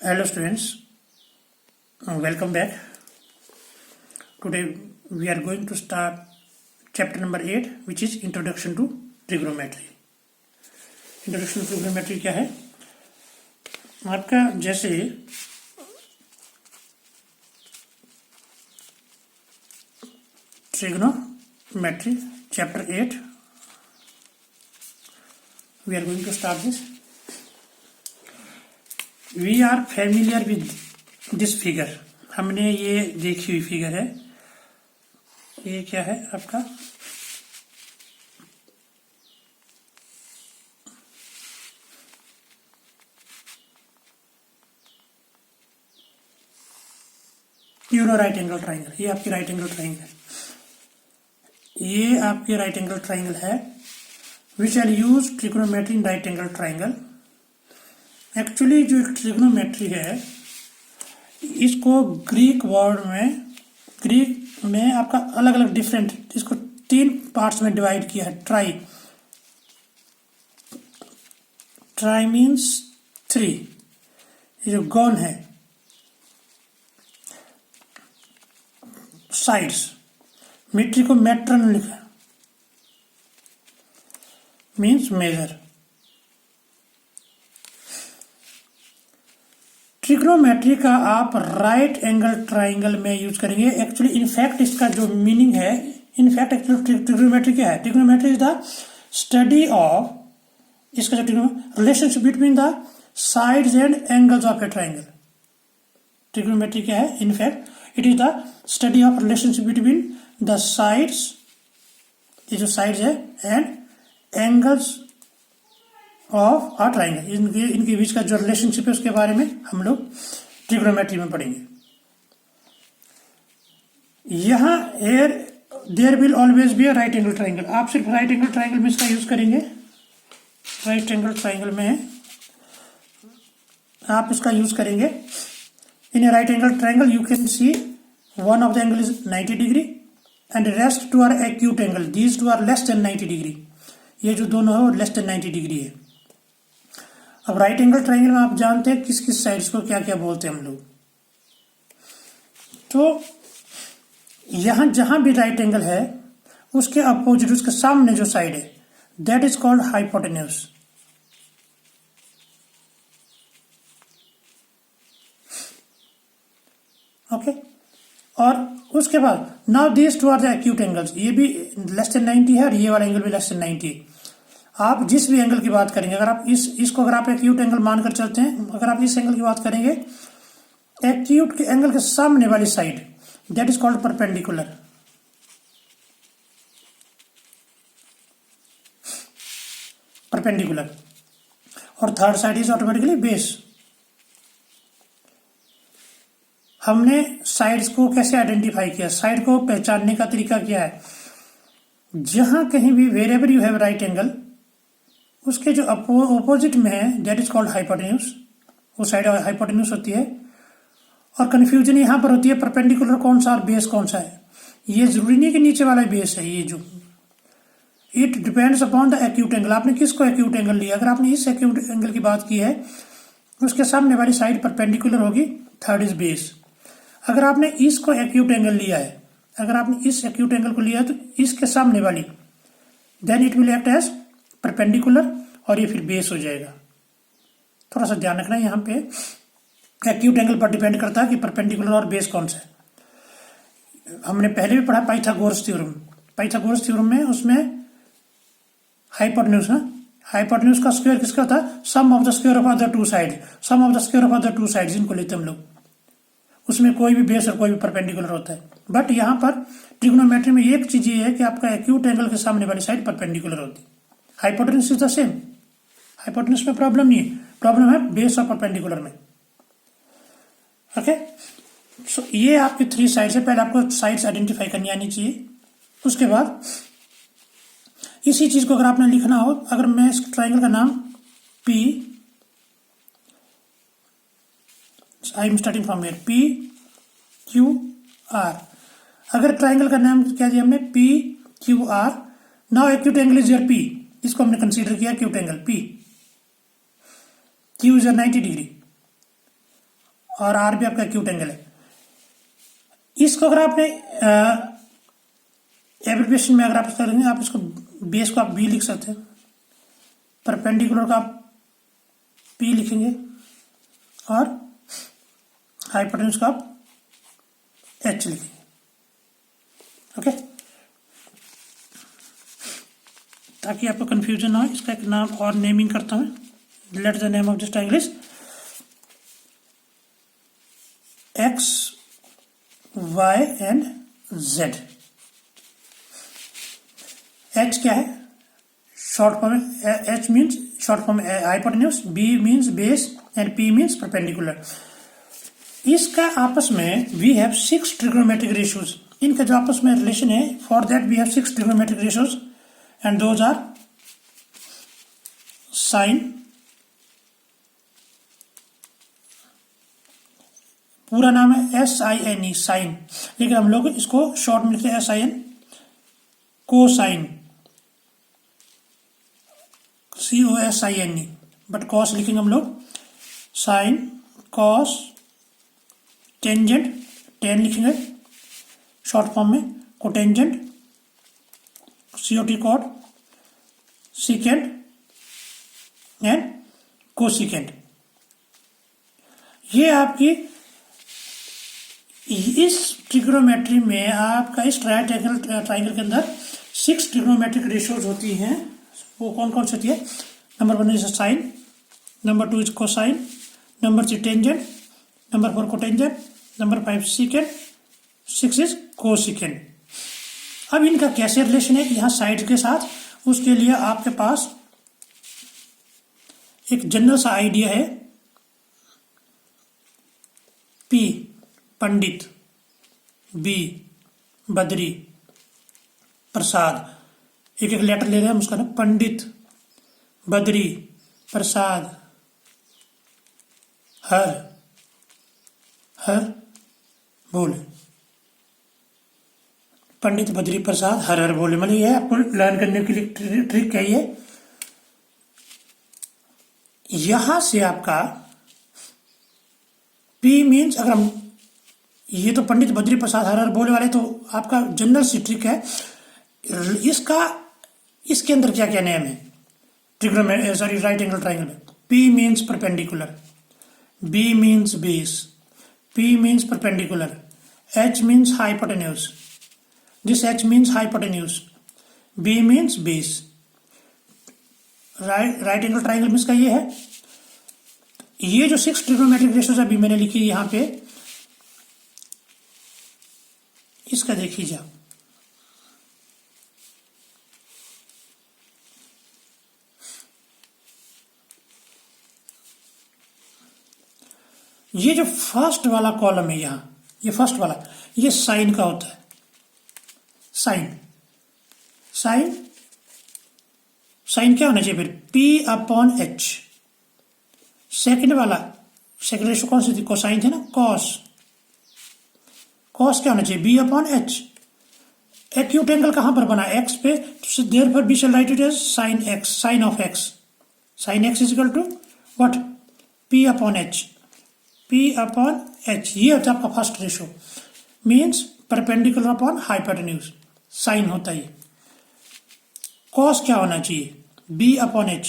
Hello students, welcome back. Today we are going to start chapter number 8 which is Introduction to Trigonometry. Introduction to Trigonometry क्या है? आपका जैसे Trigonometry chapter 8 we are going to start this. We are familiar with this figure. हमने ये देखी हुई figure है. ये क्या है आपका? Right angle triangle. ये आपकी राइट एंगल ट्राइंगल है. ये आपकी राइट एंगल ट्राइंगल है. We shall use trigonometry in right angle triangle. Actually जो ट्रिग्नोमेट्री है इसको ग्रीक में आपका अलग अलग डिफरेंट, इसको 3 पार्ट्स में डिवाइड किया है. Try means 3. ये जो गॉन है, साइड्स, मेट्री को मेट्रन लिखा मीन्स मेजर. ट्रिग्नोमेट्री का आप राइट एंगल ट्राइंगल में यूज करेंगे. एक्चुअली इनफैक्ट इसका जो मीनिंग है, इनफैक्ट एक्चुअली ट्रिग्नोमेट्री क्या है? Trigonometry is the study of, इसका जो relationship between the sides and angles of A triangle. Trigonometry क्या है? In fact it is the study of relationship between the sides, ये जो साइड्स है, and angles of a triangle. इनके बीच का जो रिलेशनशिप है उसके बारे में हम लोग ट्रिग्नोमेट्री में पढ़ेंगे. यहां there will always be a right angle triangle. आप सिर्फ राइट एंगल ट्राइंगल में इसका यूज करेंगे. राइट एंगल ट्राइंगल में आप इसका यूज करेंगे. In a right angle triangle you can see one of the angle is 90 degree and rest two are acute angle. These two are less than 90 degree. ये जो दोनों है वो लेस देन 90 डिग्री है. अब राइट एंगल ट्राइंगल में आप जानते हैं किस किस साइड्स को क्या क्या बोलते हैं हम लोग. तो यहां जहां भी राइट एंगल है उसके अपोजिट, उसके सामने जो साइड है, that is called hypotenuse. Okay. और उसके बाद now these two are the acute angles. ये भी लेस देन 90 है और ये वाला एंगल भी लेस देन 90 है. आप जिस भी एंगल की बात करेंगे, अगर आप इसको अगर आप एक्यूट एंगल मानकर चलते हैं, अगर आप इस एंगल की बात करेंगे, एक्यूट के एंगल के सामने वाली side, that is called perpendicular. Perpendicular. और third side is automatically base. हमने साइड्स को कैसे आइडेंटिफाई किया? साइड को पहचानने का तरीका क्या है? जहां कहीं भी wherever you have right angle, उसके जो अपोजिट में है, दैट इज कॉल्ड हाइपोटेन्यूज. वो साइड हाइपोटेन्यूज होती है. और कंफ्यूजन यहां पर होती है परपेंडिकुलर कौन सा और बेस कौन सा है. ये जरूरी नहीं कि नीचे वाला बेस है. ये जो it depends upon the acute angle. आपने किसको एक्यूट एंगल लिया? अगर आपने इस एक्यूट एंगल की बात की है, उसके सामने वाली साइड परपेंडिकुलर होगी. Third is base. अगर आपने इसको एक्यूट एंगल लिया है, अगर आपने इस एक्यूट एंगल को लिया है, तो इसके सामने वाली, then it will act as perpendicular और ये फिर बेस हो जाएगा. थोड़ा सा ध्यान रखना यहाँ पे एक्यूट एंगल पर डिपेंड करता है कि परपेंडिकुलर और बेस कौन सा है. हमने पहले भी पढ़ा पाइथागोरस थ्योरम. पाइथागोरस थ्योरम में उसमें हाइपोटेन्यूज, हाइपोटेन्यूज का स्क्वायर किसका होता है? Sum of the square of other two side. Sum of the square of other two side इनको लेते हम लोग. उसमें कोई भी बेस और कोई भी परपेंडिकुलर होता है. बट यहाँ पर ट्रिग्नोमेट्री में एक चीज ये है कि आपका एक्यूट एंगल के सामने वाली साइड परपेंडिकुलर होती है. Hypotenuse is the same. Hypotenuse में प्रॉब्लम नहीं है, प्रॉब्लम है बेस और परपेंडिकुलर में. ओके. सो ये आपकी 3 साइड्स है. पहले आपको साइड्स आइडेंटिफाई करनी आनी चाहिए. उसके बाद इसी चीज को अगर आपने लिखना हो, अगर मैं इस ट्राइंगल का नाम P, I am starting from here, P Q R. अगर ट्राइंगल का नाम क्या दिया हमने? P Q R. Now acute angle is your P. इसको हमने कंसीडर किया acute angle P. Q is 90 degree. और आर भी आपका एक्यूट एंगल है। इसको अगर आपने एब्रिविएशन में अगर आप करेंगे, आप इसको बेस को आप बी लिख सकते हैं, परपेंडिकुलर का आप पी लिखेंगे और हाइपोटेन्यूज का आप एच लिखेंगे। ओके, ताकि आपको कंफ्यूजन ना हो, इसका एक नाम और नेमिंग करता हूं। Let the name of this triangle is X Y and Z. H क्या है? शॉर्ट फॉर्म है, H means short form hypotenuse, B means base and P means perpendicular. इसका आपस में वी हैव 6 ट्रिग्नोमेट्रिक रेशियोज। इनका जो आपस में रिलेशन है, for that we have 6 trigonometric ratios and those are sine, पूरा नाम है SINE साइन, लेकिन हम लोग इसको शॉर्ट में लिखते हैं SIN, cosine, COSINE, but cos लिखेंगे हम लोग, साइन, कॉस, टेंजेंट, टेन लिखेंगे शॉर्ट फॉर्म में, cotangent, COT cot, secant and cosecant. ये आपकी इस ट्रिग्नोमेट्री में आपका इस ट्रायंगल के अंदर 6 ट्रिग्नोमेट्रिक रेशियोज होती हैं। वो कौन कौन सी होती है? Number 1 is sine, number 2 is cosine, number 3 tangent, number 4 cotangent, number 5 secant, 6 is cosecant. अब इनका कैसे रिलेशन है यहाँ साइड के साथ, उसके लिए आपके पास एक जनरल सा आइडिया है। पी पंडित, बी बद्री, प्रसाद, एक एक लेटर ले रहे हैं हम उसका ना, पंडित, बद्री, प्रसाद, हर, हर बोले, पंडित, बद्री, प्रसाद, हर हर बोले। मतलब ये आपको लर्न करने के लिए ट्रिक है ये। यहां से आपका पी मीन्स, अगर हम ये तो पंडित, बद्री, प्रसाद, हर हर बोले वाले तो आपका जनरल सी ट्रिक है। इसका इसके अंदर क्या क्या नेम है trigonometry, sorry right angle triangle में? P means perpendicular, B means base, P means perpendicular, H means hypotenuse, this H means hypotenuse, B means base. Right angle triangle में इसका ये है। ये जो 6 ट्रिग्नोमेट्रिक रेशियोज अभी मैंने लिखी यहां पे, इसका देख लीजिए आप। ये जो फर्स्ट वाला कॉलम है यहां, ये फर्स्ट वाला, ये साइन का होता है। साइन, साइन, साइन क्या होना चाहिए फिर? P/H। सेकंड वाला, सेकंड रेशियो कौन सी थी? कोसाइन थे ना, कॉस, कॉस क्या होना चाहिए? B/H। एक्यूट एंगल कहां पर बना? एक्स पे, therefore we shall write it as sine X, sine of X, sine X is equal to what? P/H, P/H। ये होता है आपका first ratio, means perpendicular upon hypotenuse, sine होता है। कॉस क्या होना चाहिए? B/H,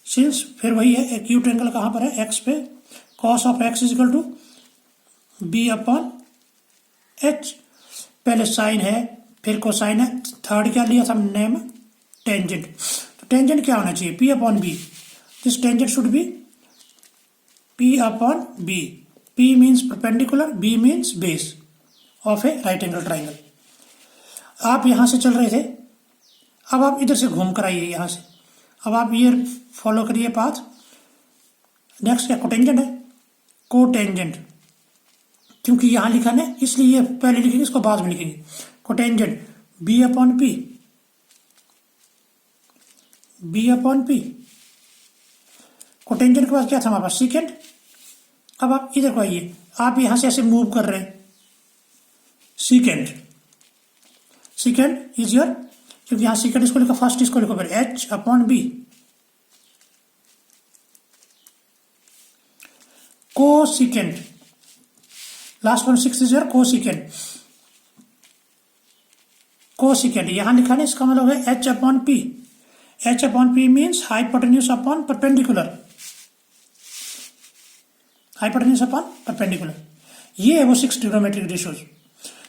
सिंस फिर वही है, एक्यूट एंगल कहां पर है? एक्स पे, cos of X is equal to B/H। पहले साइन है, फिर कोसाइन है, थर्ड क्या लिया था नेम? टेंजेंट। तो टेंजेंट क्या होना चाहिए? P/B। This tangent should be P/B। P means perpendicular, B means base of A right angle triangle. आप यहां से चल रहे थे, अब आप इधर से घूम कर आइए यहां से। अब आप ये फॉलो करिए पाथ। नेक्स्ट क्या? कोटेंजेंट है, कोटेंजेंट, क्योंकि यहां लिखा है इसलिए ये पहले लिखेंगे, इसको बाद में लिखेंगे। Cotangent B/P, B/P। कोटेंजेंट के बाद क्या था हमारे पास? सीकेंट। अब आप इधर को आइए, आप यहां से ऐसे मूव कर रहे हैं, सीकेंट, सीकेंट इज योर, क्योंकि यहां सीकेंट इसको लिखा, फर्स्ट इसको लिखो, फिर H/B। Cosecant, last one 6 is your cosecant. Cosecant यहां लिखा है, इसका मतलब है h upon P. h upon P means hypotenuse upon perpendicular. Hypotenuse upon perpendicular, ये है वो 6 ट्रिग्नोमेट्रिक रेशियोज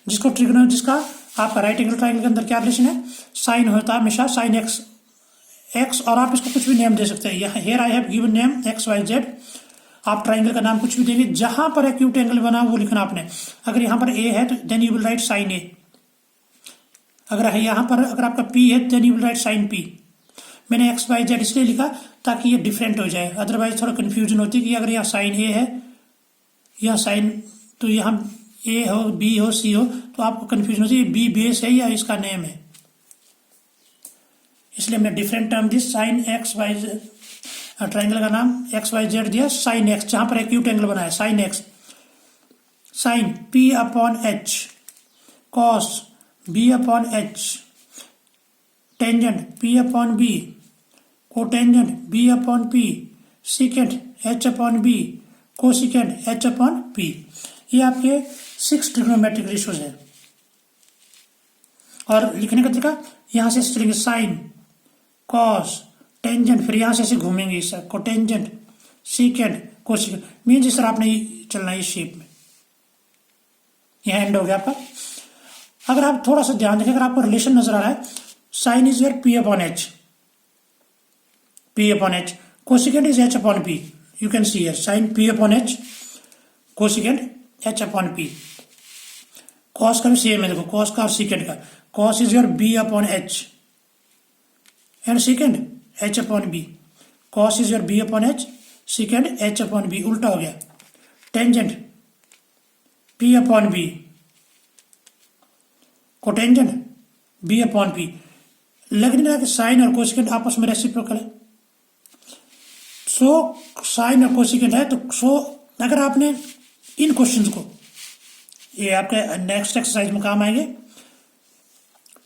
जिसका आपका राइट एंगल ट्रायंगल के अंदर क्या रिलेशन है, साइन होता है हमेशा साइन एक्स, और आप इसको कुछ भी नेम दे सकते हैं। Here I have given name XYZ। आप ट्राइंगल का नाम कुछ भी देंगे, जहां पर एक्यूट एंगल बना वो लिखना आपने। अगर यहाँ पर ए है तो then you will write sine A. अगर यहाँ पर अगर आपका पी है then you will write sine P. मैंने XYZ इसलिए लिखा ताकि ये डिफरेंट हो जाए, अदरवाइज थोड़ा कंफ्यूजन होती है कि अगर यहाँ साइन ए है या साइन, तो यहाँ ए हो बी हो सी हो तो आपको कंफ्यूजन होती है बी बेस है या इसका नेम है। इसलिए हमने डिफरेंट टर्म दी, साइन XYZ, ट्राइंगल का नाम XYZ दिया, साइन एक्स जहां पर एक्यूट एंगल बना है sine X, sine P upon H, cos B upon H, tangent P upon B, cotangent B upon P, secant H upon B, cosecant H upon P। ये आपके 6 trigonometric ratios है। और लिखने का तरीका यहां से चलेंगे, साइन कॉस टेंजेंट, फिर यहां से ऐसे घूमेंगे इस कोटेंजेंट सीकेंट कोसिकेंट, मीन जिस तरह आपने चलना है इस शेप में। यह एंड हो गया आपका। अगर आप थोड़ा सा ध्यान देखें, अगर आपको रिलेशन नजर आ रहा है, sine is your P upon H, P upon H, cosecant is H upon P। You can see here sine P upon H, cosecant H upon P। Cos का भी सेम है, देखो कॉस का और सीकेंट का, cos is your B upon H and secant H upon B, cos is your B upon H, secant H upon B, उल्टा हो गया। Tangent P upon B, cotangent B upon P। लगने लगा कि sign और cosecant आपस में reciprocal है। सो साइन और कोसिकेंट है, तो सो अगर आपने इन क्वेश्चंस को, ये आपके नेक्स्ट एक्सरसाइज में काम आएंगे,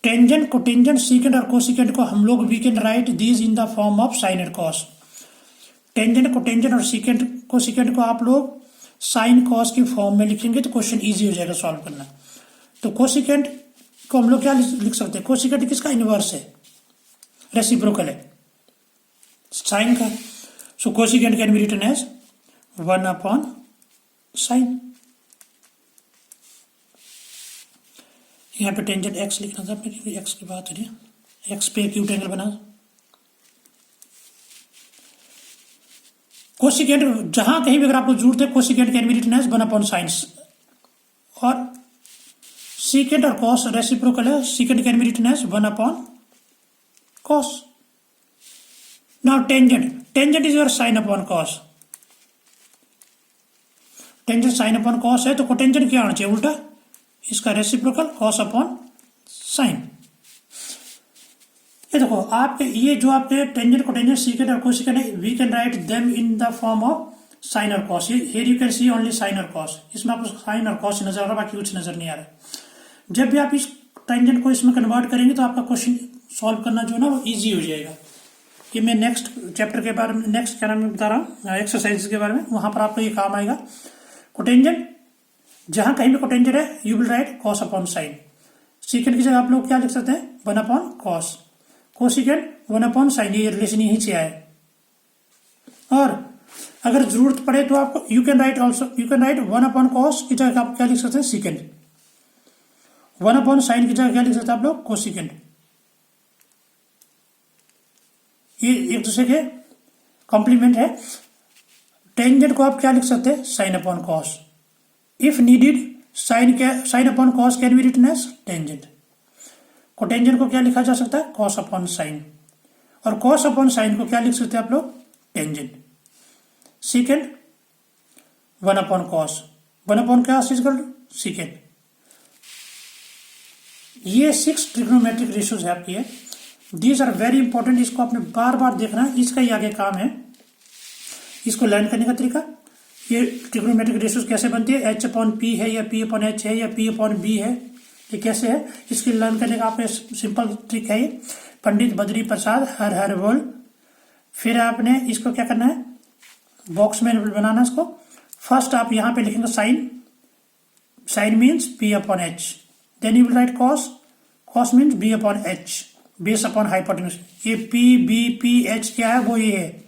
टेंजेंट कोटेंजेंट सीकेंट और कोसिकेंट को हम लोग we can write these in the form of sine and cos. Tangent cotangent और सीकेंट कोसिकेंट को आप लोग साइन कॉस की फॉर्म में लिखेंगे तो क्वेश्चन इजी हो जाएगा सॉल्व करना। तो कोसिकेंट को हम लोग क्या लिख सकते हैं, कोसिकेंट किसका इनवर्स है, रेसिप्रोकल है साइन का। So cosecant can be written as 1 upon sine. यहाँ पे टेंजेंट x लिखना था क्योंकि x की बात हो रही है, x पे एक्यूट एंगल बना। कोसिकेंट जहां कहीं भी अगर आपको जरूरत है, cosecant can be written as 1 upon sine. और सीकेंट और कॉस रेसिप्रोकल है, secant can be written as 1 upon cos. Now tangent is your sine upon cos. Tangent sine upon cos है तो कोटेंजेंट क्या आना चाहिए, उल्टा इसका रेसिप्रोकल कॉस अपॉन साइन। ये देखो आपके ये जो आपके टेंजेंट कोटेंजेंट सीकेंट और कोसिकेंट है, we can write them in the form of sine और cos. Here you can see only sine और कॉस, इसमें आपको साइन और कॉस नजर आ रहा है, बाकी कुछ नजर नहीं आ रहा। जब भी आप इस टेंजेंट को इसमें कन्वर्ट करेंगे तो आपका क्वेश्चन सॉल्व करना जो है ना वो ईजी हो जाएगा। ये मैं नेक्स्ट चैप्टर के बारे में, नेक्स्ट क्या नाम बता रहा हूँ एक्सरसाइज के बारे में, वहां पर आपको ये काम आएगा। कोटेंजेंट जहां कहीं भी कोटेंजेंट है you will write cos upon sign. Secant की जगह आप लोग क्या लिख सकते हैं, 1 upon cos. Cosecant 1 upon sign, ये रिलेशन यहीं से आए। और अगर जरूरत पड़े तो आपको you can write 1 upon cos की जगह आप क्या लिख सकते हैं, सीकेंट। 1 अपॉन साइन की जगह क्या लिख सकते हैं आप लोग, कोसिकेंट। ये एक दूसरे के कॉम्प्लीमेंट है। टेंजेंट को आप क्या लिख सकते हैं, sine upon cos. If needed sine upon cos can be written as tangent. Cotangent को क्या लिखा जा सकता है, कॉस अपॉन साइन। और कॉस अपॉन साइन को क्या लिख सकते हैं आप लोग, tangent. Secant 1 upon cos, 1 upon क्या सीकेंट। ये 6 ट्रिग्नोमेट्रिक रेशियोज है आपकी है। दीज आर वेरी इंपॉर्टेंट, इसको आपने बार बार देखना है, इसका ही आगे काम है। इसको लर्न करने का तरीका, ये ट्रिग्नोमेट्रिक रेशियोज कैसे बनती है, H अपॉन P है या P अपॉन H है या P अपॉन B है, ये कैसे है, इसकी लर्न करने का आपने सिंपल ट्रिक है ये। पंडित बद्री प्रसाद हर हर बोल। फिर आपने इसको क्या करना है, बॉक्स में बनाना इसको। फर्स्ट आप यहाँ पे लिखेंगे sine sine means B upon H, then you will write cos, cos means B upon H, base upon hypotenuse. ये पी बी पी एच क्या है, वो ये है।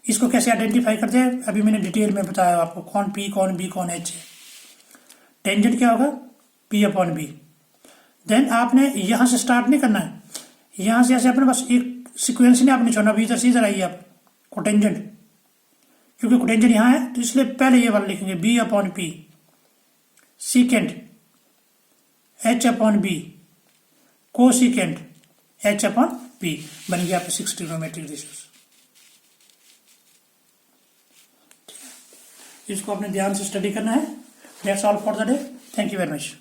इसको कैसे आइडेंटिफाई करते हैं अभी मैंने डिटेल में बताया आपको, कौन पी कौन बी कौन एच है। टेंजेंट क्या होगा, पी अपॉन बी। देन आपने यहां से स्टार्ट नहीं करना है, यहां से ऐसे अपने पास एक सिक्वेंस नहीं आपने छोड़ना, अभी इधर से इधर आइए आप कोटेंजेंट, क्योंकि कोटेंजेंट यहां है तो इसलिए पहले ये वाला लिखेंगे B upon P, secant H upon B, cosecant H upon B, बन गया आपका 6 ट्रिग्नोमेट्रिक रेशियोज। इसको आपने ध्यान से स्टडी करना है। That's all for the day, thank you very much.